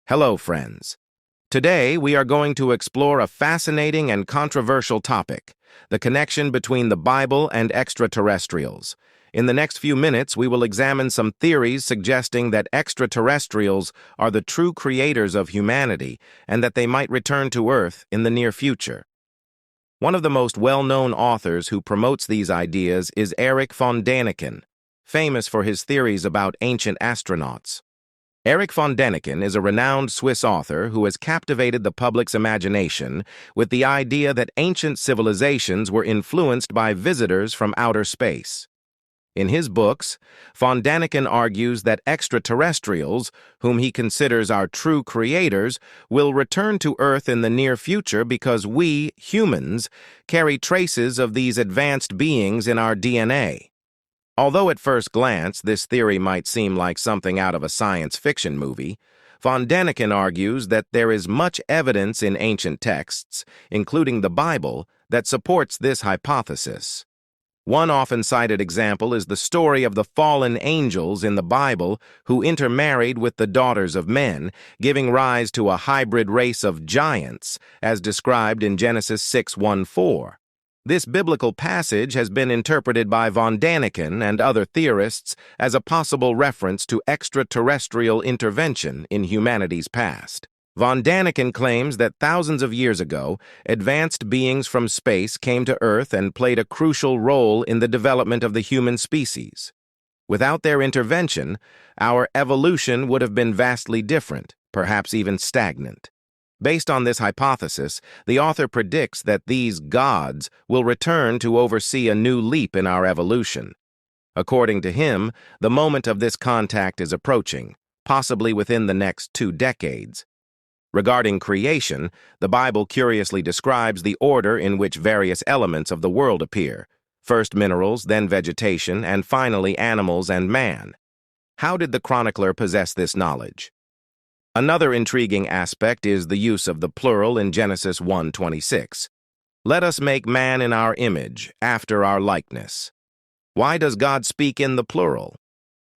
Hello, friends. Today, we are going to explore a fascinating and controversial topic, the connection between the Bible and extraterrestrials. In the next few minutes, we will examine some theories suggesting that extraterrestrials are the true creators of humanity and that they might return to Earth in the near future. One of the most well-known authors who promotes these ideas is Erich von Däniken, famous for his theories about ancient astronauts. Erich von Däniken is a renowned Swiss author who has captivated the public's imagination with the idea that ancient civilizations were influenced by visitors from outer space. In his books, von Däniken argues that extraterrestrials, whom he considers our true creators, will return to Earth in the near future because we, humans, carry traces of these advanced beings in our DNA. Although at first glance this theory might seem like something out of a science fiction movie, von Däniken argues that there is much evidence in ancient texts, including the Bible, that supports this hypothesis. One often cited example is the story of the fallen angels in the Bible who intermarried with the daughters of men, giving rise to a hybrid race of giants, as described in Genesis 6:1-4. This biblical passage has been interpreted by von Däniken and other theorists as a possible reference to extraterrestrial intervention in humanity's past. Von Däniken claims that thousands of years ago, advanced beings from space came to Earth and played a crucial role in the development of the human species. Without their intervention, our evolution would have been vastly different, perhaps even stagnant. Based on this hypothesis, the author predicts that these gods will return to oversee a new leap in our evolution. According to him, the moment of this contact is approaching, possibly within the next 2 decades. Regarding creation, the Bible curiously describes the order in which various elements of the world appear, first minerals, then vegetation, and finally animals and man. How did the chronicler possess this knowledge? Another intriguing aspect is the use of the plural in Genesis 1:26. Let us make man in our image, after our likeness. Why does God speak in the plural?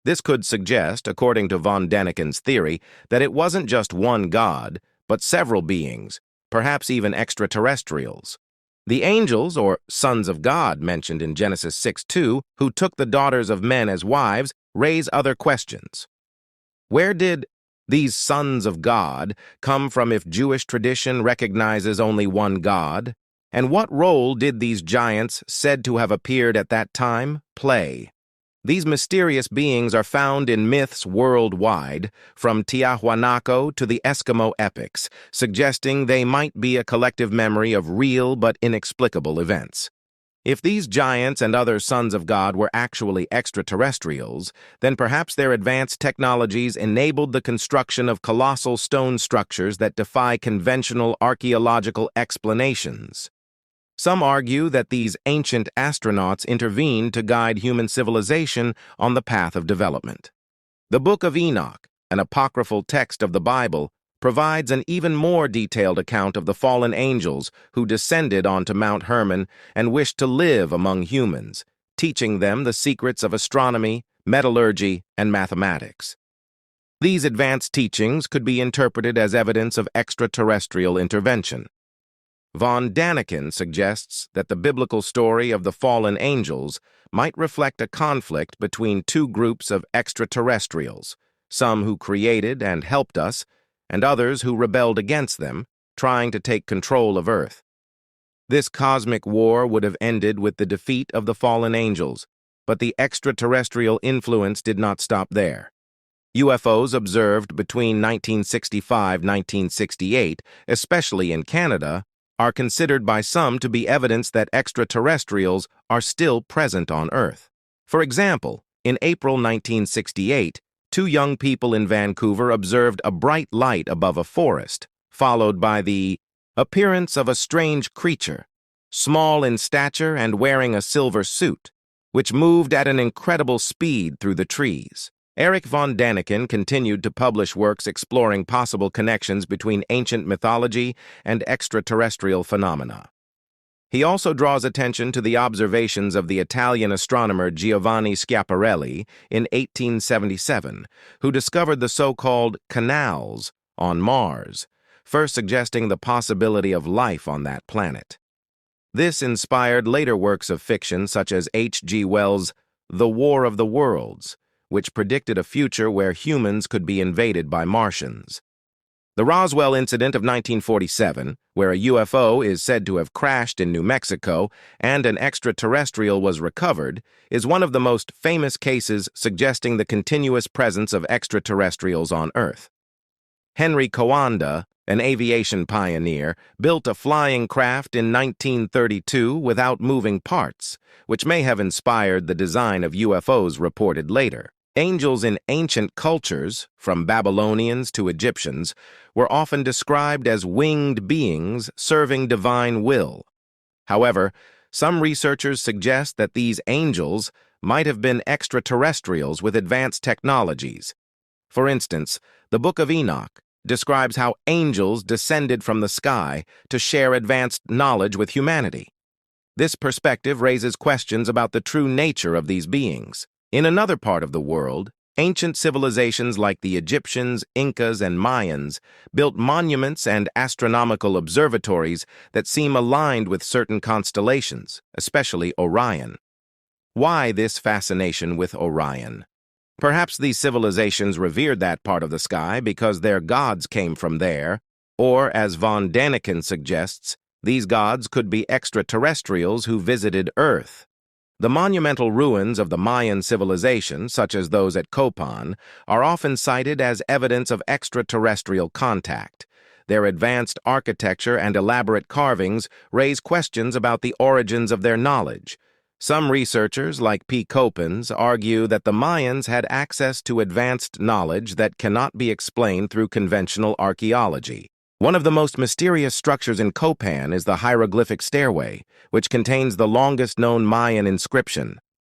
This could suggest, according to von Däniken's theory, that it wasn't just one God, but several beings, perhaps even extraterrestrials. The angels, or sons of God, mentioned in Genesis 6:2, who took the daughters of men as wives, raise other questions. Where did these sons of God come from if Jewish tradition recognizes only one God? And what role did these giants, said to have appeared at that time, play? These mysterious beings are found in myths worldwide, from Tiahuanaco to the Eskimo epics, suggesting they might be a collective memory of real but inexplicable events. If these giants and other sons of God were actually extraterrestrials, then perhaps their advanced technologies enabled the construction of colossal stone structures that defy conventional archaeological explanations. Some argue that these ancient astronauts intervened to guide human civilization on the path of development. The Book of Enoch, an apocryphal text of the Bible, provides an even more detailed account of the fallen angels who descended onto Mount Hermon and wished to live among humans, teaching them the secrets of astronomy, metallurgy, and mathematics. These advanced teachings could be interpreted as evidence of extraterrestrial intervention. Von Däniken suggests that the biblical story of the fallen angels might reflect a conflict between 2 groups of extraterrestrials, some who created and helped us, and others who rebelled against them, trying to take control of Earth. This cosmic war would have ended with the defeat of the fallen angels, but the extraterrestrial influence did not stop there. UFOs observed between 1965-1968, especially in Canada, are considered by some to be evidence that extraterrestrials are still present on Earth. For example, in April 1968, 2 young people in Vancouver observed a bright light above a forest, followed by the appearance of a strange creature, small in stature and wearing a silver suit, which moved at an incredible speed through the trees. Erich von Däniken continued to publish works exploring possible connections between ancient mythology and extraterrestrial phenomena. He also draws attention to the observations of the Italian astronomer Giovanni Schiaparelli in 1877, who discovered the so-called canals on Mars, first suggesting the possibility of life on that planet. This inspired later works of fiction such as H.G. Wells' The War of the Worlds, which predicted a future where humans could be invaded by Martians. The Roswell incident of 1947, where a UFO is said to have crashed in New Mexico and an extraterrestrial was recovered, is one of the most famous cases suggesting the continuous presence of extraterrestrials on Earth. Henry Coanda, an aviation pioneer, built a flying craft in 1932 without moving parts, which may have inspired the design of UFOs reported later. Angels in ancient cultures, from Babylonians to Egyptians, were often described as winged beings serving divine will. However, some researchers suggest that these angels might have been extraterrestrials with advanced technologies. For instance, the Book of Enoch describes how angels descended from the sky to share advanced knowledge with humanity. This perspective raises questions about the true nature of these beings. In another part of the world, ancient civilizations like the Egyptians, Incas, and Mayans built monuments and astronomical observatories that seem aligned with certain constellations, especially Orion. Why this fascination with Orion? Perhaps these civilizations revered that part of the sky because their gods came from there, or, as von Daniken suggests, these gods could be extraterrestrials who visited Earth. The monumental ruins of the Mayan civilization, such as those at Copan, are often cited as evidence of extraterrestrial contact. Their advanced architecture and elaborate carvings raise questions about the origins of their knowledge. Some researchers, like P. Coppens, argue that the Mayans had access to advanced knowledge that cannot be explained through conventional archaeology. One of the most mysterious structures in Copan is the hieroglyphic stairway, which contains the longest known Mayan inscription,